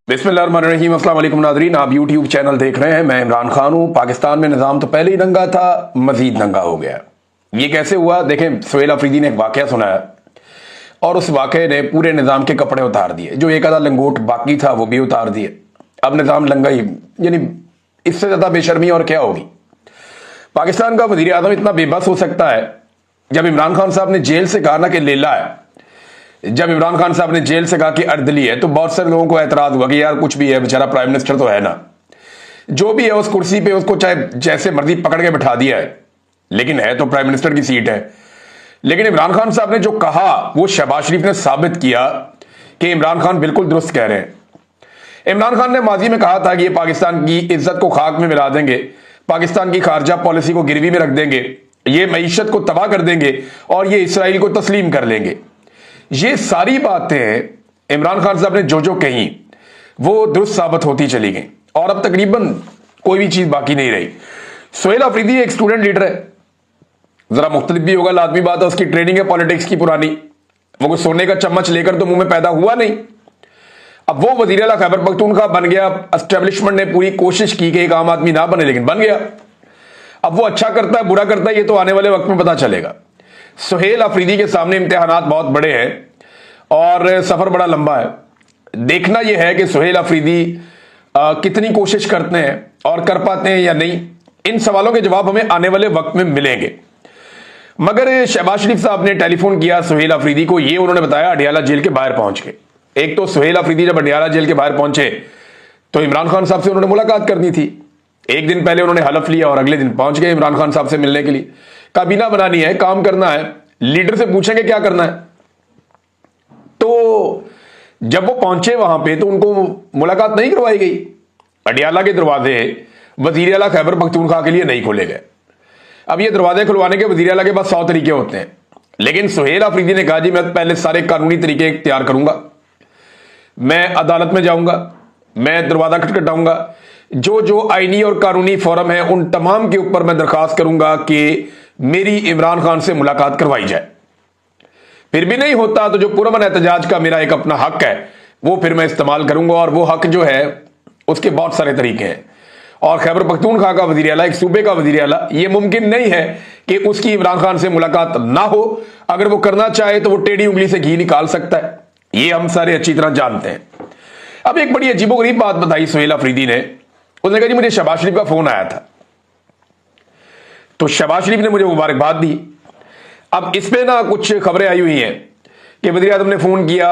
बिस्मिल्लाहिर्रहमानिर्रहीम। अस्सलाम वालेकुम नाज़रीन, आप यूट्यूब चैनल देख रहे हैं। मैं इमरान खान हूं। पाकिस्तान में निज़ाम तो पहले ही दंगा था, मजीद दंगा हो गया। ये कैसे हुआ देखें। सुहेल अफरीदी ने एक वाकया सुनाया और उस वाकये ने पूरे निज़ाम के कपड़े उतार दिए। जो एक आधा लंगोट बाकी था वो भी उतार दिए। अब निज़ाम लंगा ही, यानी इससे ज़्यादा बेशर्मी और क्या होगी। पाकिस्तान का वज़ीर आज़म इतना बेबस हो सकता है। जब इमरान खान साहब ने जेल से कहा ना कि लेला है, जब इमरान खान साहब ने जेल से कहा कि अर्दली है, तो बहुत सारे लोगों को एतराज हुआ कि यार कुछ भी है, बेचारा प्राइम मिनिस्टर तो है ना, जो भी है उस कुर्सी पे उसको चाहे जैसे मर्जी पकड़ के बिठा दिया है, लेकिन है तो प्राइम मिनिस्टर की सीट है। लेकिन इमरान खान साहब ने जो कहा वो शहबाज शरीफ ने साबित किया कि इमरान खान बिल्कुल दुरुस्त कह रहे हैं। इमरान खान ने माजी में कहा था कि ये पाकिस्तान की इज्जत को खाक में मिला देंगे, पाकिस्तान की खारजा पॉलिसी को गिरवी में रख देंगे, ये मईशत को तबाह कर देंगे और ये इसराइल को तस्लीम कर लेंगे। ये सारी बातें इमरान खान साहब ने जो जो कही वो दुरुस्त साबित होती चली गई और अब तकरीबन कोई भी चीज बाकी नहीं रही। सुहेल अफरीदी एक स्टूडेंट लीडर है, जरा मुख्तलिफ भी होगा, लाजमी बात है, उसकी ट्रेनिंग है पॉलिटिक्स की पुरानी। वो कोई सोने का चम्मच लेकर तो मुंह में पैदा हुआ नहीं। अब वो वजीर आला खैबर पख्तूनख्वा बन गया। एस्टेब्लिशमेंट ने पूरी कोशिश की कि एक आम आदमी ना बने, लेकिन बन गया। अब वो अच्छा करता है बुरा करता है ये तो आने वाले वक्त में पता चलेगा। सुहेल अफरीदी के सामने इम्तिहानात बहुत बड़े हैं और सफर बड़ा लंबा है। देखना यह है कि सुहेल अफरीदी कितनी कोशिश करते हैं और कर पाते हैं या नहीं। इन सवालों के जवाब हमें आने वाले वक्त में मिलेंगे। मगर शहबाज शरीफ साहब ने टेलीफोन किया सुहेल अफरीदी को, ये उन्होंने बताया अडियाला जेल के बाहर पहुंच के। एक तो सुहेल अफरीदी जब अडियाला जेल के बाहर पहुंचे तो इमरान खान साहब से उन्होंने मुलाकात करनी थी। एक दिन पहले उन्होंने हलफ लिया और अगले दिन पहुंच गए इमरान खान साहब से मिलने के लिए। काबीना बनानी है, काम करना है, लीडर से पूछेंगे क्या करना है। तो जब वो पहुंचे वहां पे तो उनको मुलाकात नहीं करवाई गई। अडियाला के दरवाजे वजीर आला खैबर पख्तूनख्वा के लिए नहीं खोले गए। अब ये दरवाजे खुलवाने के वजीर आला के पास 100 तरीके होते हैं, लेकिन सुहेल अफरीदी ने कहा जी मैं पहले सारे कानूनी तरीके तैयार करूंगा, मैं अदालत में जाऊंगा, मैं दरवाजा खटखटाऊंगा, जो जो आईनी और कानूनी फोरम है उन तमाम के ऊपर मैं दरखास्त करूंगा कि मेरी इमरान खान से मुलाकात करवाई जाए। फिर भी नहीं होता तो जो पुरअमन एहतजाज का मेरा एक अपना हक है वो फिर मैं इस्तेमाल करूंगा, और वो हक जो है उसके बहुत सारे तरीके हैं। और खैबर पख्तूनख्वा का वजीर आला, एक सूबे का वजीर आला, ये मुमकिन नहीं है कि उसकी इमरान खान से मुलाकात ना हो। अगर वो करना चाहे तो वो टेढ़ी उंगली से घी निकाल सकता है, ये हम सारे अच्छी तरह जानते हैं। अब एक बड़ी अजीबोगरीब बात बताई सुहेल अफरीदी ने। उसने कहा जी मुझे शहबाज शरीफ का फोन आया था, तो शहबाज शरीफ ने मुझे मुबारकबाद दी। अब इस पे ना कुछ खबरें आई हुई हैं कि वज़ीर आज़म ने फोन किया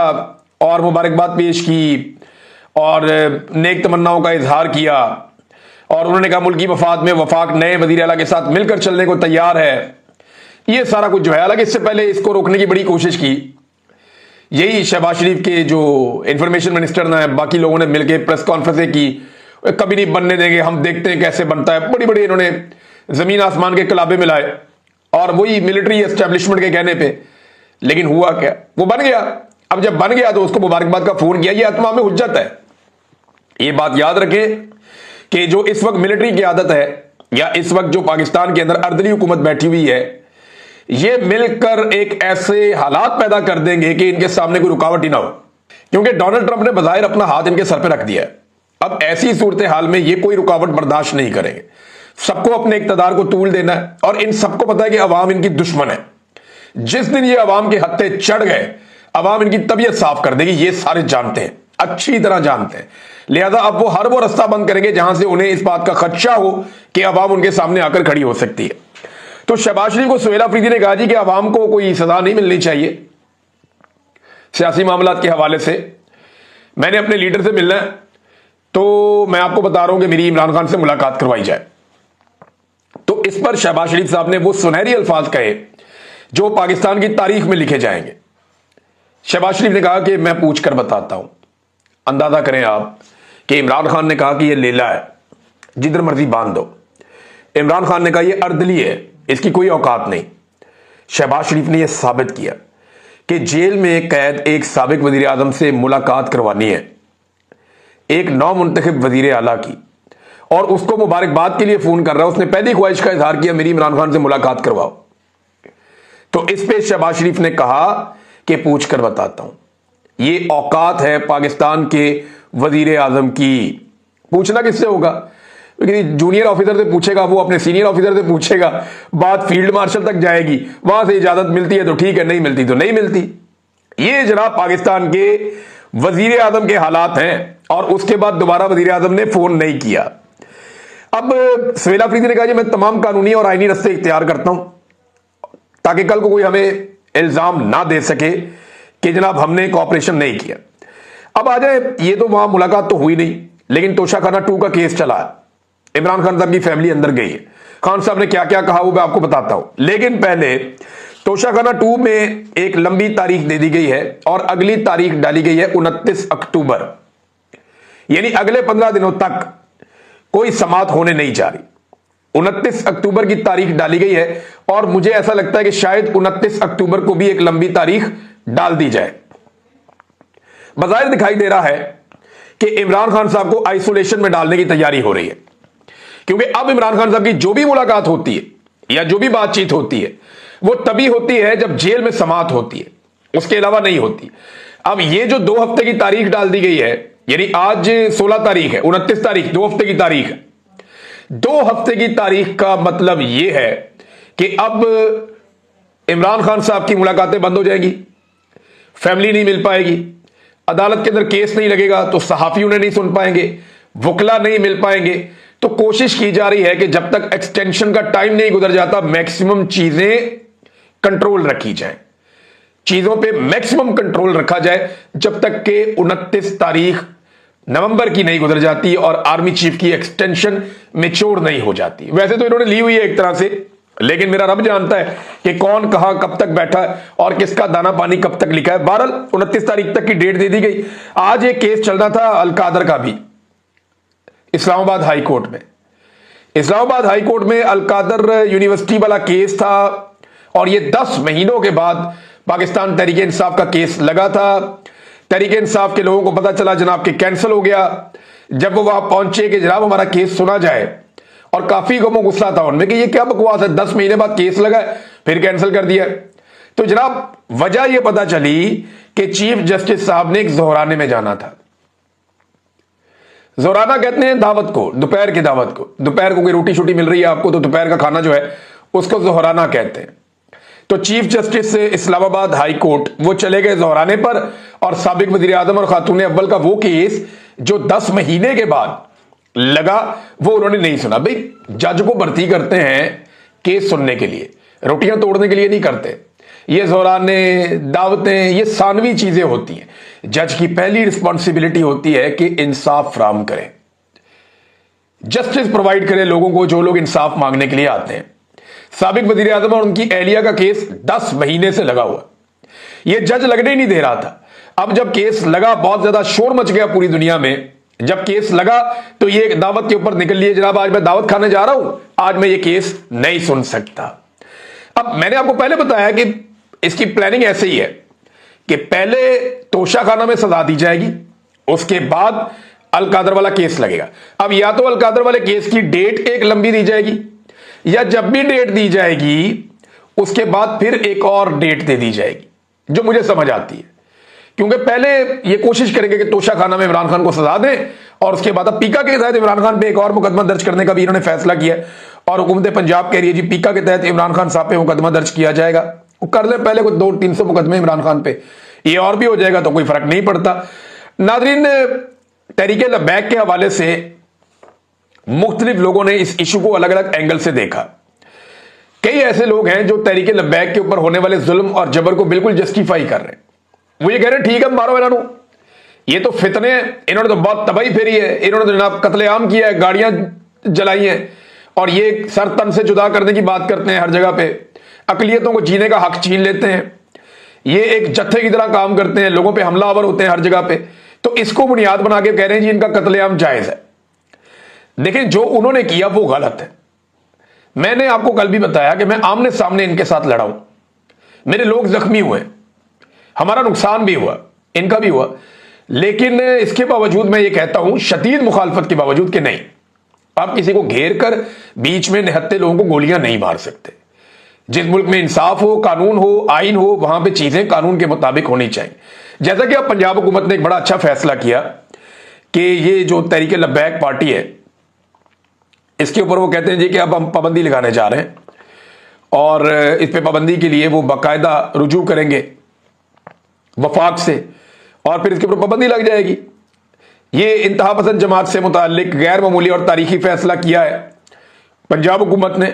और मुबारकबाद पेश की और नेक तमन्नाओं का इजहार किया और उन्होंने कहा मुल्क की वफाक में वफाक नए वज़ीर आला के साथ मिलकर चलने को तैयार है। ये सारा कुछ जो है, हालांकि इससे पहले इसको रोकने की बड़ी कोशिश की। यही शहबाज शरीफ के जो इंफॉर्मेशन मिनिस्टर ने, बाकी लोगों ने मिलकर प्रेस कॉन्फ्रेंसें की, कभी नहीं बनने देंगे, हम देखते हैं कैसे बनता है। बड़ी बड़ी इन्होंने जमीन आसमान के कलाबे मिलाए और वही मिलिट्री एस्टेब्लिशमेंट के कहने पे। लेकिन हुआ क्या, वो बन गया। अब जब बन गया तो उसको मुबारकबाद का फोन किया, ये आत्मा में हुज्जत है। ये बात याद रखें कि जो इस वक्त मिलिट्री की आदत है या इस वक्त जो पाकिस्तान के अंदर अर्दली हुकूमत बैठी हुई है, ये मिलकर एक ऐसे हालात पैदा कर देंगे कि इनके सामने कोई रुकावट ही ना हो, क्योंकि डोनाल्ड ट्रंप ने बज़ाहिर अपना हाथ इनके सर पर रख दिया है। अब ऐसी सूरत हाल में ये कोई रुकावट बर्दाश्त नहीं करेंगे। सबको अपने इक़्तिदार को तूल देना है और इन सबको पता है कि अवाम इनकी दुश्मन है। जिस दिन ये अवाम के हत्थे चढ़ गए, अवाम इनकी तबीयत साफ कर देगी, ये सारे जानते हैं, अच्छी तरह जानते हैं। लिहाजा अब वो हर वो रास्ता बंद करेंगे जहां से उन्हें इस बात का खदशा हो कि अवाम उनके सामने आकर खड़ी हो सकती है। तो शहबाज शरीफ को सुहेल अफरीदी ने कहा जी कि अवाम को कोई सजा नहीं मिलनी चाहिए सियासी मामलात के हवाले से, मैंने अपने लीडर से मिलना है, तो मैं आपको बता रहा हूं कि मेरी इमरान खान से मुलाकात करवाई जाए। तो इस पर शहबाज शरीफ साहब ने वो सुनहरी अल्फाज कहे जो पाकिस्तान की तारीख में लिखे जाएंगे। शहबाज शरीफ ने कहा कि मैं पूछ कर बताता हूं। अंदाजा करें आप कि इमरान खान ने कहा कि यह लेला है, जिधर मर्जी बांध दो। इमरान खान ने कहा यह अर्दली है, इसकी कोई औकात नहीं। शहबाज शरीफ ने यह साबित किया कि जेल में कैद एक साबिक वजीर आजम से मुलाकात करवानी है, एक नौ मुंतखब वजीर आला की, और उसको मुबारकबाद के लिए फोन कर रहा है। उसने पहली ख्वाहिश का इजहार किया मेरी इमरान खान से मुलाकात करवाओ। तो इस पे शहबाज शरीफ ने कहा कि पूछ कर बताता हूं। ये औकात है पाकिस्तान के वजीर आजम की। पूछना किससे होगा? क्योंकि जूनियर ऑफिसर से पूछेगा, वो अपने सीनियर ऑफिसर से पूछेगा, बात फील्ड मार्शल तक जाएगी, वहां से इजाजत मिलती है तो ठीक है, नहीं मिलती तो नहीं मिलती। ये जनाब पाकिस्तान के वजीर आजम के हालात हैं। और उसके बाद दोबारा वजीर आजम ने फोन नहीं किया। अब सवेल अफरीदी ने कहा जी मैं तमाम कानूनी और आईनी रस्ते इख्तियार करता हूं ताकि कल को कोई हमें इल्जाम ना दे सके कि जनाब हमने कोऑपरेशन नहीं किया। अब आ जाए, ये तो वहां मुलाकात तो हुई नहीं, लेकिन तोशाखाना 2 का केस चला है। इमरान खान साहब की फैमिली अंदर गई है। खान साहब ने क्या क्या कहा वो मैं आपको बताता हूं, लेकिन पहले तोशाखाना 2 में एक लंबी तारीख दे दी गई है और अगली तारीख डाली गई है 29 अक्टूबर, यानी अगले 15 दिनों तक कोई समाअत होने नहीं जा रही। 29 अक्टूबर की तारीख डाली गई है और मुझे ऐसा लगता है कि शायद 29 अक्टूबर को भी एक लंबी तारीख डाल दी जाए। बज़ाहिर दिखाई दे रहा है कि इमरान खान साहब को आइसोलेशन में डालने की तैयारी हो रही है, क्योंकि अब इमरान खान साहब की जो भी मुलाकात होती है या जो भी बातचीत होती है वो तभी होती है जब जेल में समाअत होती है, उसके अलावा नहीं होती। अब ये जो 2 हफ्ते की तारीख डाल दी गई है, यानी आज 16 तारीख है, 29 तारीख 2 हफ्ते की तारीख है। 2 हफ्ते की तारीख का मतलब यह है कि अब इमरान खान साहब की मुलाकातें बंद हो जाएंगी, फैमिली नहीं मिल पाएगी, अदालत के अंदर केस नहीं लगेगा तो सहाफी उन्हें नहीं सुन पाएंगे, वकला नहीं मिल पाएंगे। तो कोशिश की जा रही है कि जब तक एक्सटेंशन का टाइम नहीं गुजर जाता मैक्सिमम चीजें कंट्रोल रखी जाए, चीजों पे मैक्सिमम कंट्रोल रखा जाए जब तक के 29 तारीख नवंबर की नहीं गुजर जाती और आर्मी चीफ की एक्सटेंशन मैच्योर नहीं हो जाती। वैसे तो इन्होंने ली हुई है एक तरह से, लेकिन मेरा रब जानता है कि कौन कहां कब तक बैठा है और किसका दाना पानी कब तक लिखा है। बहरहाल 29 तारीख तक की डेट दे दी गई। आज एक केस चल रहा था अलकादर का भी इस्लामाबाद हाई कोर्ट में। इस्लामाबाद हाई कोर्ट में अलकादर यूनिवर्सिटी वाला केस था और ये 10 महीनों के बाद पाकिस्तान तहरीक इंसाफ का केस लगा था। तहरीक इंसाफ के लोगों को पता चला जनाब कि कैंसिल हो गया। जब वो वहां पहुंचे कि जनाब हमारा केस सुना जाए, और काफी गमो गुस्सा था उनमें कि ये क्या बकवास है, 10 महीने बाद केस लगा फिर कैंसिल कर दिया। तो जनाब वजह यह पता चली कि चीफ जस्टिस साहब ने एक ज़ोहराने में जाना था। ज़ोहराना कहते हैं दावत को, दोपहर की दावत को। दोपहर को कोई रोटी शोटी मिल रही है आपको तो दोपहर का खाना जो है उसको ज़ोहराना कहते हैं। तो chief justice Islamabad high court वो चले गए ज़ोहराने पर, और साबिक वज़ीर आज़म और खातून अव्वल का वो केस जो 10 महीने के बाद लगा वो उन्होंने नहीं सुना। भाई जज को भर्ती करते हैं केस सुनने के लिए, रोटियां तोड़ने के लिए नहीं करते। ये ज़ोहराने दावतें ये सानवी चीजें होती हैं। जज की पहली रिस्पॉन्सिबिलिटी होती है कि इंसाफ फराहम करे, जस्टिस प्रोवाइड करे लोगों को जो लोग इंसाफ मांगने के लिए आते हैं। साबिक वज़ीर आज़म और उनकी एहलिया का केस 10 महीने से लगा हुआ, यह जज लगने ही नहीं दे रहा था। अब जब केस लगा बहुत ज्यादा शोर मच गया पूरी दुनिया में। जब केस लगा तो ये दावत के ऊपर निकल लिए जनाब आज मैं दावत खाने जा रहा हूं, आज मैं ये केस नहीं सुन सकता। अब मैंने आपको पहले बताया कि इसकी प्लानिंग ऐसे ही है कि पहले तोशाखाना में सजा दी जाएगी, उसके बाद अलकादर वाला केस लगेगा। अब या तो अलकादर वाले केस की डेट एक लंबी दी जाएगी, या जब भी डेट दी जाएगी उसके बाद फिर एक और डेट दे दी जाएगी, जो मुझे समझ आती है। क्योंकि पहले ये कोशिश करेंगे कि तोशाखाना में इमरान खान को सजा दें, और उसके बाद अब पीका के तहत इमरान खान पे एक और मुकदमा दर्ज करने का भी इन्होंने फैसला किया है। और हुकूमत पंजाब कह रही है जी पीका के तहत इमरान खान साहब पे मुकदमा दर्ज किया जाएगा। वो कर ले पहले कुछ 200-300 मुकदमे इमरान खान पे, ये और भी हो जाएगा तो कोई फर्क नहीं पड़ता। नाज़रीन, तहरीक लब्बैक के हवाले से मुख्तलिफ लोगों ने इस इशू को अलग अलग एंगल से देखा। कई ऐसे लोग हैं जो तहरीक लब्बैक के ऊपर होने वाले जुल्म और जबर को बिल्कुल जस्टिफाई कर रहे हैं। वो ये कह रहे हैं ठीक है मारो इन्होंने, ये तो फितने, इन्होंने तो बहुत तबाही फेरी है, इन्होंने तो जनाब कत्लेआम किया है, गाड़ियां जलाई हैं, और ये सर तन से जुदा करने की बात करते हैं हर जगह पे, अकलियतों को जीने का हक छीन लेते हैं, ये एक जत्थे की तरह काम करते हैं, लोगों पे हमलावर होते हैं हर जगह पे। तो इसको बुनियाद बना के कह रहे हैं जी इनका कत्लेआम जायज है। देखिए जो उन्होंने किया वो गलत है। मैंने आपको कल भी बताया कि मैं आमने सामने इनके साथ लड़ा हूं, मेरे लोग जख्मी हुए, हमारा नुकसान भी हुआ, इनका भी हुआ, लेकिन इसके बावजूद मैं ये कहता हूं शदीद मुखालफत के बावजूद कि नहीं, आप किसी को घेर कर बीच में निहत्ते लोगों को गोलियां नहीं मार सकते। जिस मुल्क में इंसाफ हो, कानून हो, आइन हो, वहां पे चीजें कानून के मुताबिक होनी चाहिए। जैसा कि अब पंजाब हुकूमत ने एक बड़ा अच्छा फैसला किया कि ये जो तहरीक लब्बैक पार्टी है, इसके ऊपर वो कहते हैं जी कि अब हम पाबंदी लगाने जा रहे हैं और इस पे पाबंदी के लिए वो बाकायदा रुजू करेंगे वफाक से और फिर इसके ऊपर पाबंदी लग जाएगी। ये इंतहा पसंद जमात से मुताल्लिक गैर मामूली और तारीखी फैसला किया है पंजाब हुकूमत ने।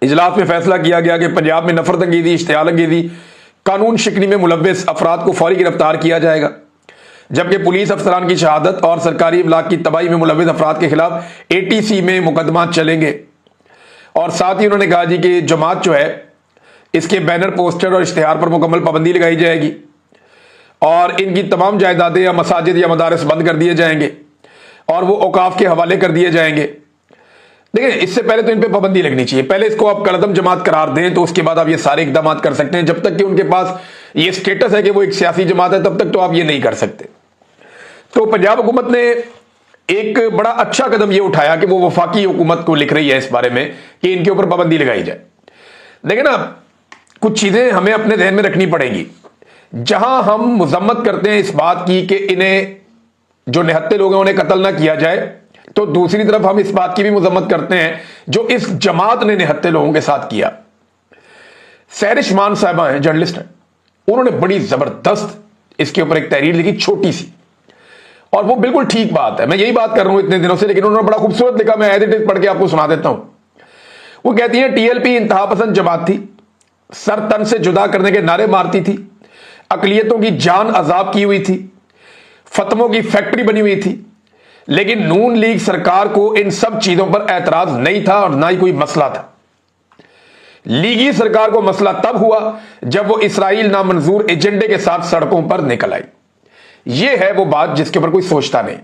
इजलास में फैसला किया गया कि पंजाब में नफरत अंगेजी, इश्तियाल अंगेजी, कानून शिकनी में मुलव्विस अफराद को फौरी गिरफ्तार किया जाएगा, जबकि पुलिस अफसरान की शहादत और सरकारी इब्लाग की तबाही में मुलव्विस अफराद के खिलाफ ATC में मुकदमा चलेंगे। और साथ ही उन्होंने कहा जी कि जमात जो है इसके बैनर, पोस्टर और इश्तिहार पर मुकम्मल पाबंदी लगाई जाएगी और इनकी तमाम जायदादें या मसाजिद या मदारस बंद कर दिए जाएंगे और वो औकाफ के हवाले कर दिए जाएंगे। देखिए, इससे पहले तो इन पे पाबंदी लगनी चाहिए। पहले इसको आप कलदम जमात करार दें तो उसके बाद आप ये सारे इकदाम कर सकते हैं। जब तक कि उनके पास ये स्टेटस है कि वो एक सियासी जमात है, तब तक तो आप ये नहीं कर सकते। तो पंजाब हुकूमत ने एक बड़ा अच्छा कदम ये उठाया कि वो वफाकी हुकूमत को लिख रही है इस बारे में कि इनके ऊपर पाबंदी लगाई जाए। देखिए ना, कुछ चीजें हमें अपने ध्यान में रखनी पड़ेंगी। जहां हम मजम्मत करते हैं इस बात की कि इन्हें जो निहत्ते लोग हैं उन्हें कत्ल ना किया जाए, तो दूसरी तरफ हम इस बात की भी मजम्मत करते हैं जो इस जमात ने निहत्ते लोगों के साथ किया। सहरिश मान साहिबा हैं, जर्नलिस्ट हैं, उन्होंने बड़ी जबरदस्त इसके ऊपर एक तहरीर लिखी, छोटी सी, और वो बिल्कुल ठीक बात है। मैं यही बात कर रहा हूं इतने दिनों से, लेकिन उन्होंने बड़ा खूबसूरत लिखा। मैं एज इट इज पढ़ के आपको सुना देता हूं। वो कहती है, TLP इंतहा पसंद जमात थी, सर तन से जुदा करने के नारे मारती थी, अकलियतों की जान अजाब की हुई थी, फतमों की फैक्ट्री बनी हुई थी, लेकिन नून लीग सरकार को इन सब चीजों पर एतराज नहीं था और ना ही कोई मसला था। लीगी सरकार को मसला तब हुआ जब वो इसराइल नामंजूर एजेंडे के साथ सड़कों पर निकल आई। ये है वो बात जिसके ऊपर कोई सोचता नहीं।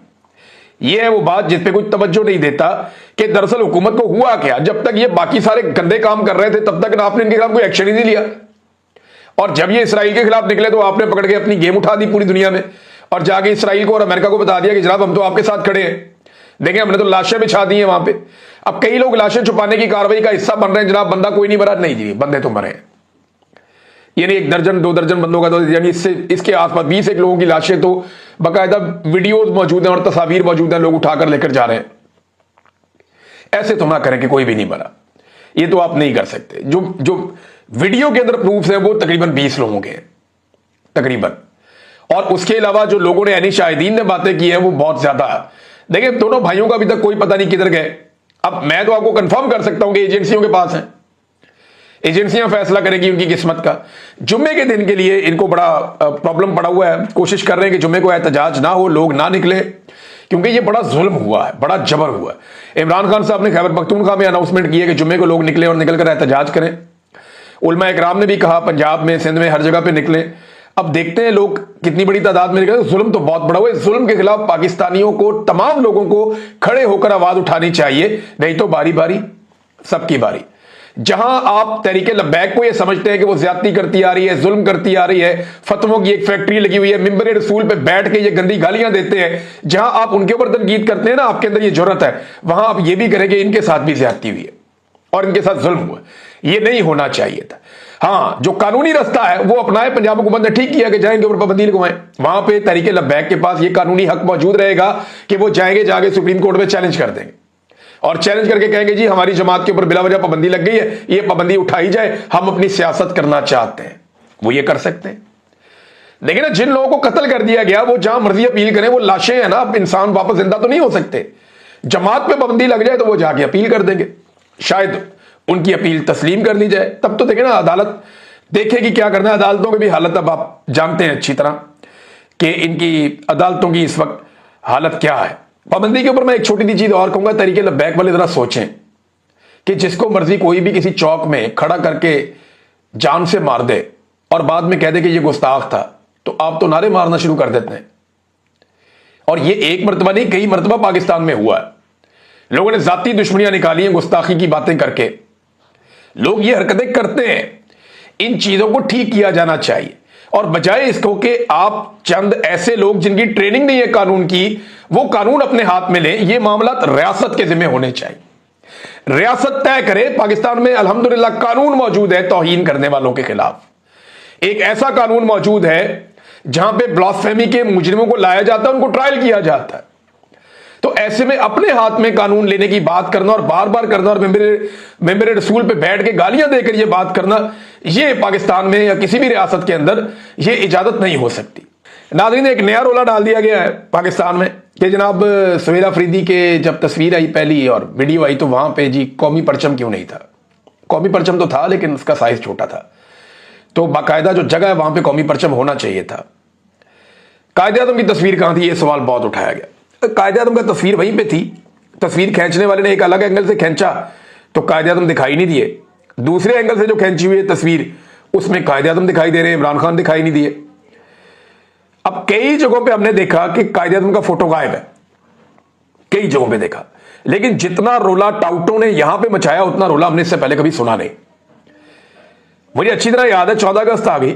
ये है वो बात जिस पे कोई तवज्जो नहीं देता कि दरअसल हुकूमत को हुआ क्या। जब तक ये बाकी सारे गंदे काम कर रहे थे तब तक आपने इनके खिलाफ कोई एक्शन ही नहीं लिया, और जब ये इसराइल के खिलाफ निकले तो आपने पकड़ के अपनी गेम उठा दी पूरी दुनिया में और जाके इसराइल को और अमेरिका को बता दिया कि जनाब हम तो आपके साथ खड़े हैं। देखें, हमने तो लाशें बिछा दी हैं वहां पे। अब कई लोग लाशें छुपाने की कार्रवाई का हिस्सा बन रहे हैं। जनाब बंदा कोई नहीं मरा, नहीं जी, बंदे तो मरे हैं। यानी 1 दर्जन 2 दर्जन बंदों का तो, यानी इसके आसपास 20 एक लोगों की लाशें तो बाकायदा वीडियोज मौजूद हैं और तस्वीर मौजूद हैं, लोग उठाकर लेकर जा रहे हैं। ऐसे तो ना करें कि कोई भी नहीं मरा, ये तो आप नहीं कर सकते। जो वीडियो के अंदर प्रूफ है वो तकरीबन 20 लोगों के हैं तकरीबन, और उसके अलावा जो लोगों ने यानी शाहिदीन ने बातें की हैं वो बहुत ज्यादा है। देखिए, दोनों भाइयों का अभी तक कोई पता नहीं किधर गए। अब मैं तो आपको कंफर्म कर सकता हूं कि एजेंसियों के पास हैं, एजेंसियां फैसला करेंगी उनकी किस्मत का। जुम्मे के दिन के लिए इनको बड़ा प्रॉब्लम पड़ा हुआ है। कोशिश कर रहे हैं कि जुम्मे को एहतजाज ना हो, लोग ना निकले, क्योंकि ये बड़ा जुल्म हुआ है, बड़ा जबर हुआ है। इमरान खान साहब ने खैबर पख्तूनख्वा में अनाउंसमेंट की है कि जुम्मे को लोग निकले और निकलकर एहतजाज करें। उलमा इकराम ने भी कहा पंजाब में, सिंध में, हर जगह पे निकले। अब देखते हैं लोग कितनी बड़ी तादाद में निकले। जुल्म तो बहुत बड़ा हुआ है। जुल्म के खिलाफ पाकिस्तानियों को, तमाम लोगों को खड़े होकर आवाज उठानी चाहिए, नहीं तो बारी बारी सबकी बारी। जहां आप तहरीके लब्बैक को यह समझते हैं कि वो ज्यादती करती आ रही है, जुल्म करती आ रही है, फतवों की एक फैक्ट्री लगी हुई है, मिंबर रसूल पे बैठ के ये गंदी गालियां देते हैं, जहां आप उनके ऊपर तनकीद करते हैं ना, आपके अंदर ये जरूरत है, वहां आप ये भी करें कि इनके साथ भी ज्यादती हुई है और इनके साथ जुल्म हुआ। ये नहीं होना चाहिए था। हाँ, जो कानूनी रास्ता है वो अपनाए। पंजाब हुकूमत ने ठीक किया कि जाएंगे ऊपर पाबंदी लगवाएं। वहां पे तहरीके लब्बैक के पास ये कानूनी हक मौजूद रहेगा कि वो जाएंगे, जाके सुप्रीम कोर्ट में चैलेंज कर देंगे और चैलेंज करके कहेंगे जी हमारी जमात के ऊपर बिला वजह पाबंदी लग गई है, ये पाबंदी उठाई जाए, हम अपनी सियासत करना चाहते हैं। वो ये कर सकते हैं। लेकिन जिन लोगों को कत्ल कर दिया गया वो जहां मर्जी अपील करें, वो लाशें हैं ना, अब इंसान वापस जिंदा तो नहीं हो सकते। जमात पे पाबंदी लग जाए तो वो जाके अपील कर देंगे, शायद उनकी अपील तस्लीम कर ली जाए। तब तो देखें ना, अदालत देखेगी क्या करना है। अदालतों की भी हालत अब आप जानते हैं अच्छी तरह कि इनकी अदालतों की इस वक्त हालत क्या है। पाबंदी के ऊपर मैं एक छोटी सी चीज और कहूंगा, तहरीके लब्बैक वाले जरा सोचें कि जिसको मर्जी कोई भी किसी चौक में खड़ा करके जान से मार दे और बाद में कह दे कि ये गुस्ताख था, तो आप तो नारे मारना शुरू कर देते हैं। और ये एक मरतबा नहीं, कई मरतबा पाकिस्तान में हुआ है। लोगों ने जाती दुश्मनियां निकाली हैं गुस्ताखी की बातें करके। लोग ये हरकतें करते हैं। इन चीजों को ठीक किया जाना चाहिए, और बजाय इसको कि आप चंद ऐसे लोग जिनकी ट्रेनिंग नहीं है कानून की, वो कानून अपने हाथ में लें। ये मामला रियासत के जिम्मे होने चाहिए। रियासत तय करे। पाकिस्तान में अल्हम्दुलिल्लाह कानून मौजूद है तौहीन करने वालों के खिलाफ। एक ऐसा कानून मौजूद है जहां पे ब्लास्फेमी के मुजरिमों को लाया जाता है, उनको ट्रायल किया जाता है। तो ऐसे में अपने हाथ में कानून लेने की बात करना और बार बार करना और मेंबर रसूल पे बैठ के गालियां देकर ये बात करना, ये पाकिस्तान में या किसी भी रियासत के अंदर ये इजाजत नहीं हो सकती। नाज़रीन, एक नया रोला डाल दिया गया है पाकिस्तान में कि जनाब सवेरा अफरीदी के जब तस्वीर आई पहली और वीडियो आई तो वहां पे जी कौमी परचम क्यों नहीं था। कौमी परचम तो था लेकिन उसका साइज छोटा था, तो बाकायदा जो जगह है वहां पे कौमी परचम होना चाहिए था। कायदे-ए-आज़म की तस्वीर कहां थी, ये सवाल बहुत उठाया गया। कायदे-ए-आज़म का तस्वीर वहीं पे थी, तस्वीर खींचने वाले ने एक अलग एंगल से खींचा तो कायदे-ए-आज़म दिखाई नहीं दिए, दूसरे एंगल से जो खींची हुई है तस्वीर उसमें कायदे-ए-आज़म दिखाई दे रहे हैं, इमरान खान दिखाई नहीं दिए। अब कई जगहों पे हमने देखा कि कायदे-ए-आज़म का फोटो गायब है, कई जगहों पे देखा, लेकिन जितना रोला टाउटों ने यहां पे मचाया उतना रोला हमने इससे पहले कभी सुना नहीं। मुझे अच्छी तरह याद है 14 अगस्त आ गई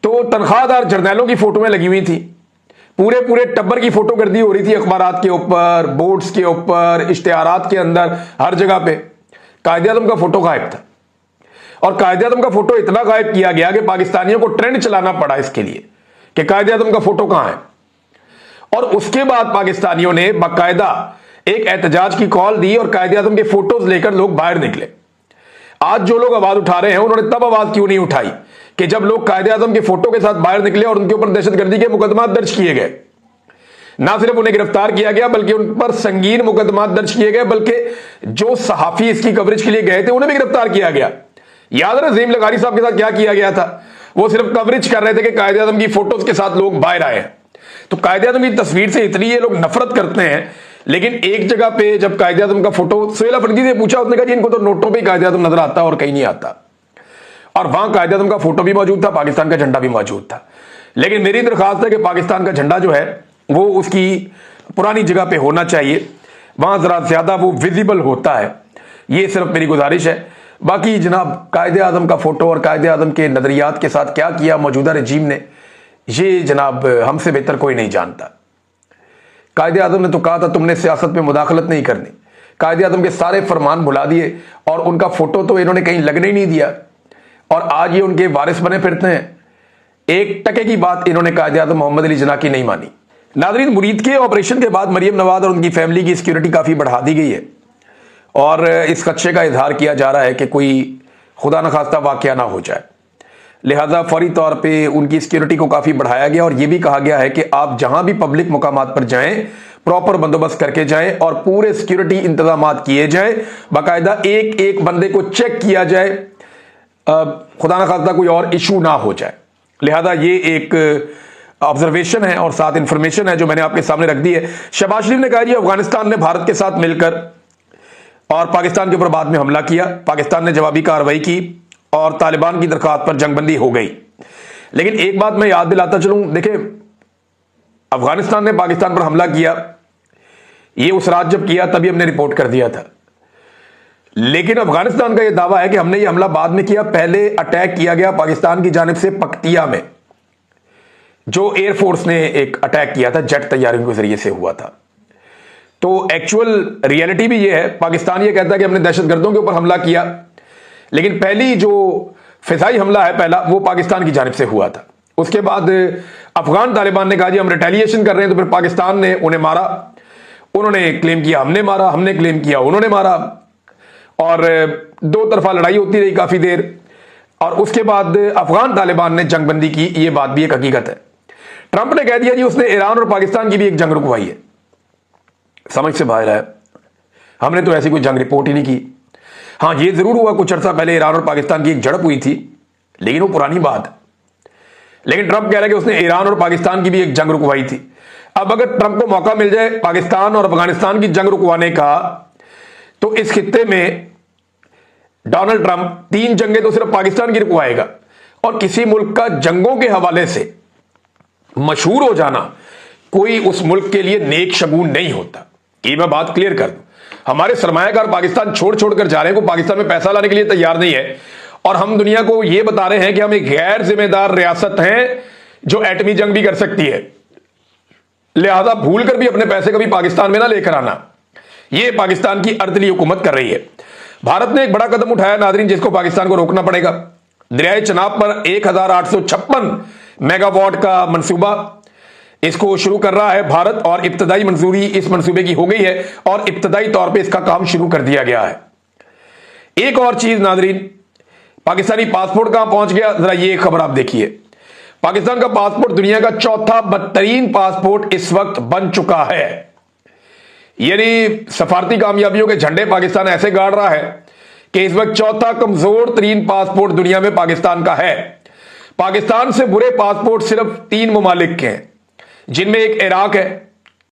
तो तनख्वाहदार जर्नैलों की फोटोएं लगी हुई थी, पूरे पूरे टब्बर की फोटो गर्दी हो रही थी अखबारात के ऊपर, बोर्ड्स के ऊपर, इश्तिहारात के अंदर, हर जगह पे कायदे-ए-आज़म का फोटो गायब था। और कायदे-ए-आज़म का फोटो इतना गायब किया गया कि पाकिस्तानियों को ट्रेंड चलाना पड़ा इसके लिए कि कायदे-ए-आज़म का फोटो कहां है। और उसके बाद पाकिस्तानियों ने बाकायदा एक एहतजाज की कॉल दी और कायदे-ए-आज़म के फोटोज लेकर लोग बाहर निकले। आज जो लोग आवाज उठा रहे हैं उन्होंने तब आवाज क्यों नहीं उठाई कि जब लोग कायदे-ए-आज़म के फोटो के साथ बाहर निकले और उनके ऊपर दहशतगर्दी के मुकदमा दर्ज किए गए। ना सिर्फ उन्हें गिरफ्तार किया गया बल्कि उन पर संगीन मुकदमा दर्ज किए गए, बल्कि जो सहाफी इसकी कवरेज के लिए गए थे उन्हें भी गिरफ्तार किया गया। याद है नज़ीम लगारी साहब के साथ क्या किया गया था, वो सिर्फ कवरेज कर रहे थे कि कायदे-ए-आज़म की फोटोज के साथ लोग बाहर आए हैं। तो कायदे-ए-आज़म की तस्वीर से इतनी ये लोग नफरत करते हैं, लेकिन एक जगह पे जब कायदे-ए-आज़म का फोटो सवेरा अफरीदी से पूछा, उसने कहा जी इनको तो नोटों पे कायदे-ए-आज़म नजर आता और कहीं नहीं आता। और वहां कायदे-ए-आज़म का फोटो भी मौजूद था, पाकिस्तान का झंडा भी मौजूद था। लेकिन मेरी दरखास्त है कि पाकिस्तान का झंडा जो है वो उसकी पुरानी जगह पे होना चाहिए, वहां जरा ज्यादा वो विजिबल होता है। ये सिर्फ मेरी गुजारिश है। बाकी जनाब कायदे-ए-आज़म का फोटो और कायदे-ए-आज़म के नजरियात के साथ क्या किया मौजूदा रजीम ने, ये जनाब हमसे बेहतर कोई नहीं जानता। कायदे-ए-आज़म ने तो कहा था तुमने सियासत में मुदाखलत नहीं करनी, कायदे-ए-आज़म के सारे फरमान भुला दिए और उनका फोटो तो इन्होंने कहीं लगने ही नहीं दिया और आज ये उनके वारिस बने फिरते हैं। एक टके की बात इन्होंने कायदे-ए-आज़म मोहम्मद अली जिन्ना की नहीं मानी। नाज़रीन, मुरीद के ऑपरेशन के बाद मरियम नवाज और उनकी फैमिली की सिक्योरिटी काफी बढ़ा दी गई है और इस खदशे का इजहार किया जा रहा है कि कोई खुदा न खास्ता वाकया ना हो जाए, लिहाजा फौरी तौर पे उनकी सिक्योरिटी को काफी बढ़ाया गया और यह भी कहा गया है कि आप जहां भी पब्लिक मुकामात पर जाएं प्रॉपर बंदोबस्त करके जाएं और पूरे सिक्योरिटी इंतजाम किए जाएं, बाकायदा एक एक बंदे को चेक किया जाए, खुदा न खास्ता कोई और इशू ना हो जाए। लिहाजा ये एक ऑब्जर्वेशन है और साथ इंफॉर्मेशन है जो मैंने आपके सामने रख दी है। शहबाज शरीफ ने कहा जी अफगानिस्तान ने भारत के साथ मिलकर और पाकिस्तान के ऊपर बाद में हमला किया, पाकिस्तान ने जवाबी कार्रवाई की और तालिबान की दरखास्त पर जंगबंदी हो गई। लेकिन एक बात मैं याद दिलाता चलूं, देखिए अफगानिस्तान ने पाकिस्तान पर हमला किया, ये उस रात जब किया तभी हमने रिपोर्ट कर दिया था, लेकिन अफगानिस्तान का यह दावा है कि हमने ये हमला बाद में किया। पहले अटैक किया गया पाकिस्तान की जानिब से पक्तिया में, जो एयरफोर्स ने एक अटैक किया था, जेट तैयारियों के जरिए से हुआ था। तो एक्चुअल रियलिटी भी ये है, पाकिस्तान ये कहता है कि हमने दहशतगर्दों के ऊपर हमला किया, लेकिन पहली जो फिजाई हमला है पहला वो पाकिस्तान की जानिब से हुआ था। उसके बाद अफगान तालिबान ने कहा जी हम रिटेलिएशन कर रहे हैं, तो फिर पाकिस्तान ने उन्हें मारा, उन्होंने क्लेम किया हमने मारा, हमने क्लेम किया उन्होंने मारा और दो तरफा लड़ाई होती रही काफी देर और उसके बाद अफगान तालिबान ने जंगबंदी की। ये बात भी एक हकीकत है। ट्रंप ने कह दिया जी उसने ईरान और पाकिस्तान की भी एक जंग रुकवाई है, समझ से बाहर है, हमने तो ऐसी कोई जंग रिपोर्ट ही नहीं की। हां ये जरूर हुआ कुछ अर्सा पहले ईरान और पाकिस्तान की एक झड़प हुई थी, लेकिन वो पुरानी बात है। लेकिन ट्रंप कह रहा है कि उसने ईरान और पाकिस्तान की भी एक जंग रुकवाई थी। अब अगर ट्रंप को मौका मिल जाए पाकिस्तान और अफगानिस्तान की जंग रुकवाने का, तो इस खित्ते में डोनाल्ड ट्रंप 3 जंगें तो सिर्फ पाकिस्तान की रुकवाएगा और किसी मुल्क का जंगों के हवाले से मशहूर हो जाना कोई उस मुल्क के लिए नेक शगुन नहीं होता। ये मैं बात क्लियर कर दूं, हमारे सरमायाकार पाकिस्तान छोड़ छोड़ कर जा रहे हैं, को पाकिस्तान में पैसा लाने के लिए तैयार नहीं है और हम दुनिया को यह बता रहे हैं कि हम एक गैर जिम्मेदार रियासत हैं जो एटमी जंग भी कर सकती है, लिहाजा भूल कर भी अपने पैसे कभी पाकिस्तान में ना लेकर आना। यह पाकिस्तान की अर्दली हुकूमत कर रही है। भारत ने एक बड़ा कदम उठाया नाज़रीन, जिसको पाकिस्तान को रोकना पड़ेगा। दरियाए चनाब पर 1856 मेगावाट का मंसूबा, इसको शुरू कर रहा है भारत और इब्तदाई मंजूरी इस मंसूबे की हो गई है और इब्तदाई तौर पे इसका काम शुरू कर दिया गया है। एक और चीज नाजरीन, पाकिस्तानी पासपोर्ट कहां पहुंच गया, जरा ये खबर आप देखिए। पाकिस्तान का पासपोर्ट दुनिया का चौथा बदतरीन पासपोर्ट इस वक्त बन चुका है। यानी सफारती कामयाबियों के झंडे पाकिस्तान ऐसे गाड़ रहा है कि इस वक्त चौथा कमजोर तरीन पासपोर्ट दुनिया में पाकिस्तान का है। पाकिस्तान से बुरे पासपोर्ट सिर्फ 3 ममालिक के हैं, जिनमें एक इराक है,